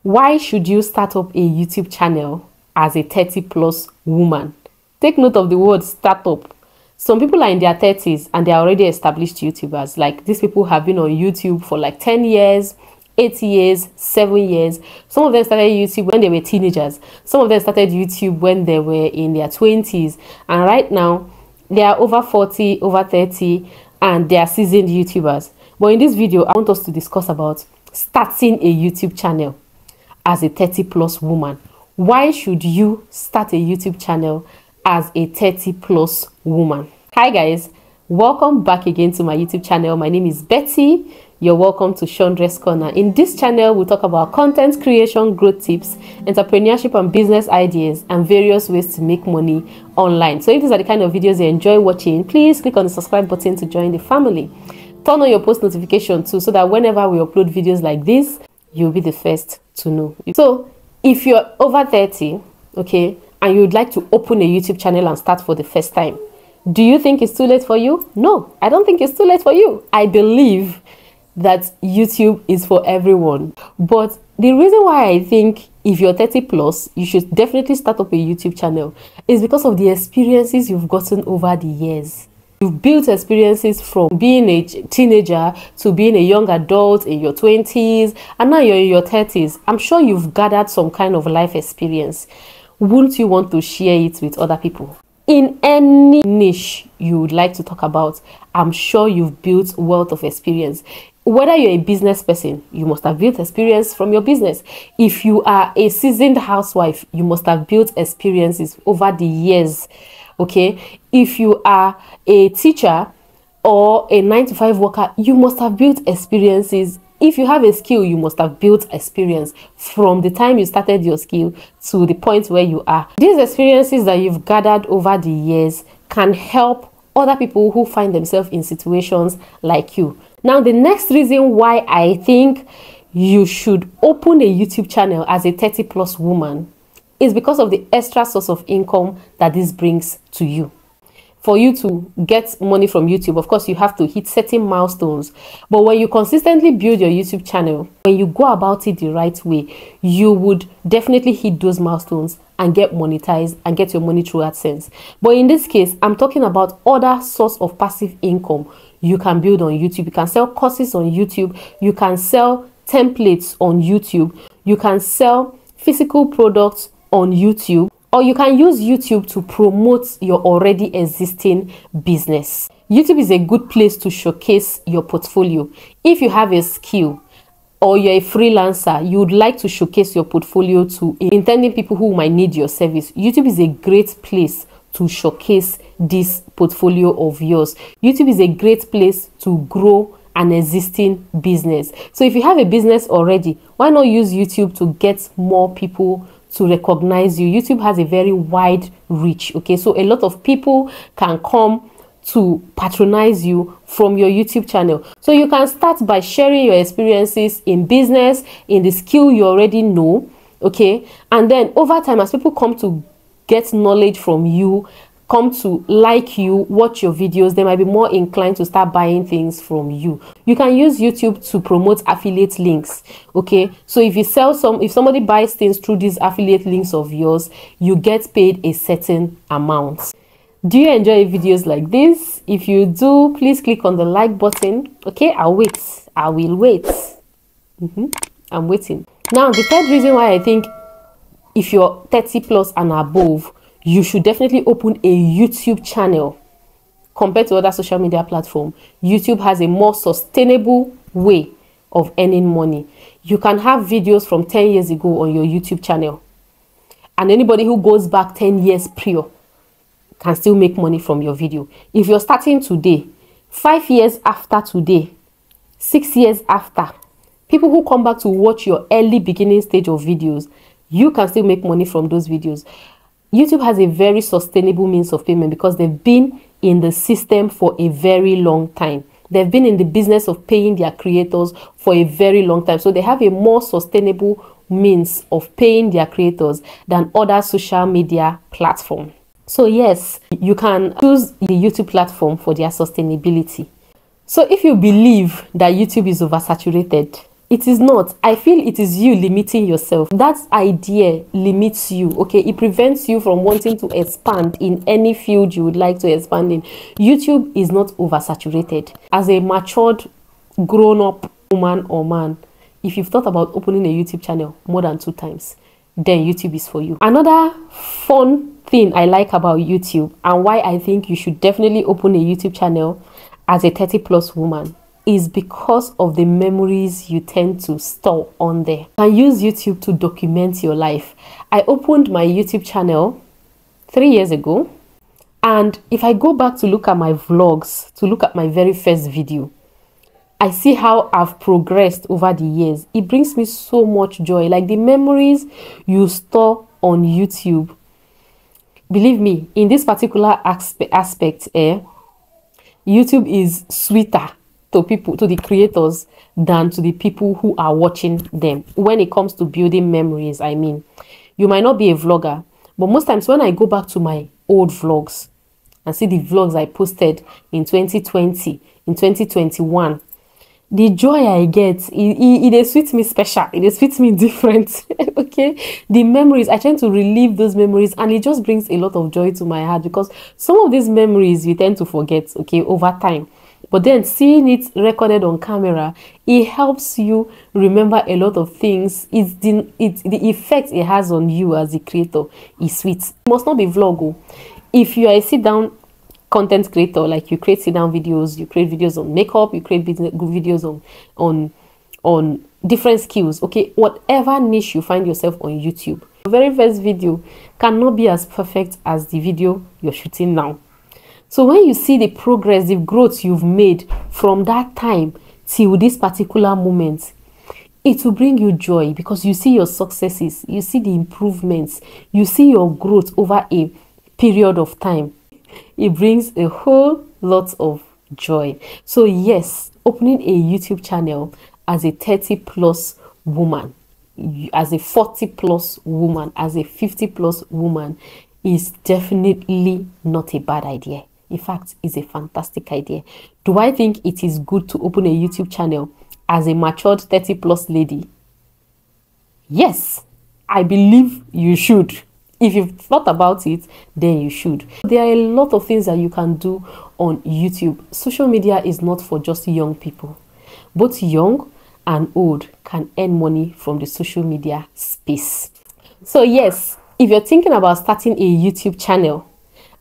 Why should you start up a YouTube channel as a 30+ woman? Take note of the word startup. Some people are in their 30s and they are already established YouTubers. Like, these people have been on YouTube for like 10 years, 8 years, 7 years. Some of them started YouTube when they were teenagers. Some of them started YouTube when they were in their 20s. And right now, they are over 40, over 30, and they are seasoned YouTubers. But in this video, I want us to discuss about starting a YouTube channel as a 30+ woman. Why should you start a YouTube channel as a 30+ woman? Hi guys, welcome back again to my YouTube channel. My name is Betty. You're welcome to Shondre's Corner. In this channel, we talk about content creation, growth tips, entrepreneurship and business ideas, and various ways to make money online. So if these are the kind of videos you enjoy watching, please click on the subscribe button to join the family. Turn on your post notification too, so that whenever we upload videos like this, you'll be the first to know. So if you're over 30, okay, and you'd like to open a YouTube channel and start for the first time, do you think it's too late for you? No, I don't think it's too late for you. I believe that YouTube is for everyone. But the reason why I think if you're 30+, you should definitely start up a YouTube channel is because of the experiences you've gotten over the years. You've built experiences from being a teenager to being a young adult in your 20s, and now you're in your 30s. I'm sure you've gathered some kind of life experience. Wouldn't you want to share it with other people? In any niche you would like to talk about, I'm sure you've built wealth of experience. Whether you're a business person, you must have built experience from your business. If you are a seasoned housewife, you must have built experiences over the years. Okay, if you are a teacher or a 9-to-5 worker, you must have built experiences. If you have a skill, you must have built experience from the time you started your skill to the point where you are. These experiences that you've gathered over the years can help other people who find themselves in situations like you. Now, the next reason why I think you should open a YouTube channel as a 30+ woman is because of the extra source of income that this brings to you. For you to get money from YouTube, of course, you have to hit certain milestones. But when you consistently build your YouTube channel, when you go about it the right way, you would definitely hit those milestones and get monetized and get your money through AdSense. But in this case, I'm talking about other source of passive income you can build on YouTube. You can sell courses on YouTube. You can sell templates on YouTube. You can sell physical products on YouTube, or you can use YouTube to promote your already existing business. YouTube is a good place to showcase your portfolio. If you have a skill or you're a freelancer, you would like to showcase your portfolio to intending people who might need your service, YouTube is a great place to showcase this portfolio of yours. YouTube is a great place to grow an existing business. So if you have a business already, why not use YouTube to get more people to recognize you? YouTube has a very wide reach. Okay, so a lot of people can come to patronize you from your YouTube channel. So you can start by sharing your experiences in business, in the skill you already know. Okay, and then over time, as people come to get knowledge from you, come to like you, watch your videos, they might be more inclined to start buying things from you. You can use YouTube to promote affiliate links. Okay, so if you sell if somebody buys things through these affiliate links of yours, you get paid a certain amount. Do you enjoy videos like this? If you do, please click on the like button. Okay, I'll wait. I will wait. I'm waiting. Now, the third reason why I think if you're 30+ and above, you should definitely open a YouTube channel compared to other social media platforms. YouTube has a more sustainable way of earning money. You can have videos from 10 years ago on your YouTube channel, and anybody who goes back 10 years prior can still make money from your video. If you're starting today, 5 years after today, 6 years after, people who come back to watch your early beginning stage of videos, you can still make money from those videos. YouTube has a very sustainable means of payment because they've been in the system for a very long time. They've been in the business of paying their creators for a very long time. So they have a more sustainable means of paying their creators than other social media platforms. So yes, you can choose the YouTube platform for their sustainability. So if you believe that YouTube is oversaturated, It is not. I feel it is you limiting yourself. That idea limits you, okay? It prevents you from wanting to expand in any field you would like to expand in. YouTube is not oversaturated. As a matured, grown-up woman or man, if you've thought about opening a YouTube channel more than 2 times, then YouTube is for you. Another fun thing I like about YouTube and why I think you should definitely open a YouTube channel as a 30+ woman is because of the memories you tend to store on there. You can use YouTube to document your life. I opened my YouTube channel 3 years ago, and if I go back to look at my vlogs, to look at my very first video, I see how I've progressed over the years. It brings me so much joy. Like the memories you store on YouTube, believe me, in this particular aspect, YouTube is sweeter to people, to the creators, than to the people who are watching them. When it comes to building memories, I mean, you might not be a vlogger, but most times when I go back to my old vlogs and see the vlogs I posted in 2020, in 2021, the joy I get, it sweets me special. It sweets me different. Okay, the memories, I tend to relive those memories, and it just brings a lot of joy to my heart, because some of these memories you tend to forget, okay, over time. But then seeing it recorded on camera, it helps you remember a lot of things. The effect it has on you as a creator is sweet. It must not be vlog. If you are a sit-down content creator, like you create sit-down videos, you create videos on makeup, you create videos on different skills, okay, whatever niche you find yourself on YouTube, your very first video cannot be as perfect as the video you're shooting now. So when you see the progress, the growth you've made from that time till this particular moment, it will bring you joy, because you see your successes, you see the improvements, you see your growth over a period of time. It brings a whole lot of joy. So yes, opening a YouTube channel as a 30+ woman, as a 40+ woman, as a 50+ woman is definitely not a bad idea. In fact, it's a fantastic idea. Do I think it is good to open a YouTube channel as a matured 30+ lady? Yes, I believe you should. If you've thought about it, then you should. There are a lot of things that you can do on YouTube. Social media is not for just young people. Both young and old can earn money from the social media space. So yes, if you're thinking about starting a YouTube channel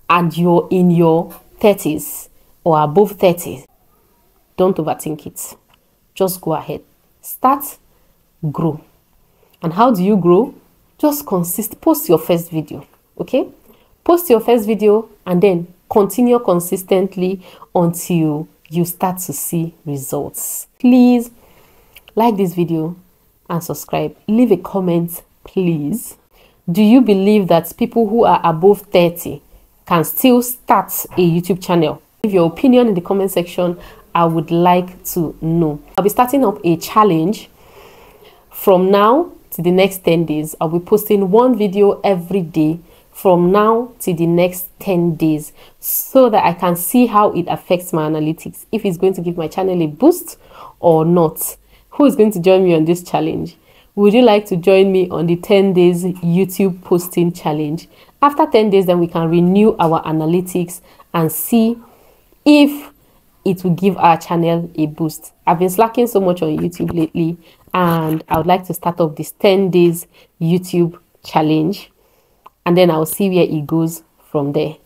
and you're in your 30s or above 30, don't overthink it. Just go ahead. Start, grow. And how do you grow? Just post your first video, okay? Post your first video and then continue consistently until you start to see results. Please like this video and subscribe. Leave a comment, please. Do you believe that people who are above 30 can still start a YouTube channel? Leave your opinion in the comment section. I would like to know. I'll be starting up a challenge from now to the next 10 days. I'll be posting one video every day from now to the next 10 days so that I can see how it affects my analytics, if it's going to give my channel a boost or not. Who is going to join me on this challenge? Would you like to join me on the 10 days YouTube posting challenge? After 10 days, then we can renew our analytics and see if it will give our channel a boost. I've been slacking so much on YouTube lately, and I would like to start up this 10 days YouTube challenge, and then I'll see where it goes from there.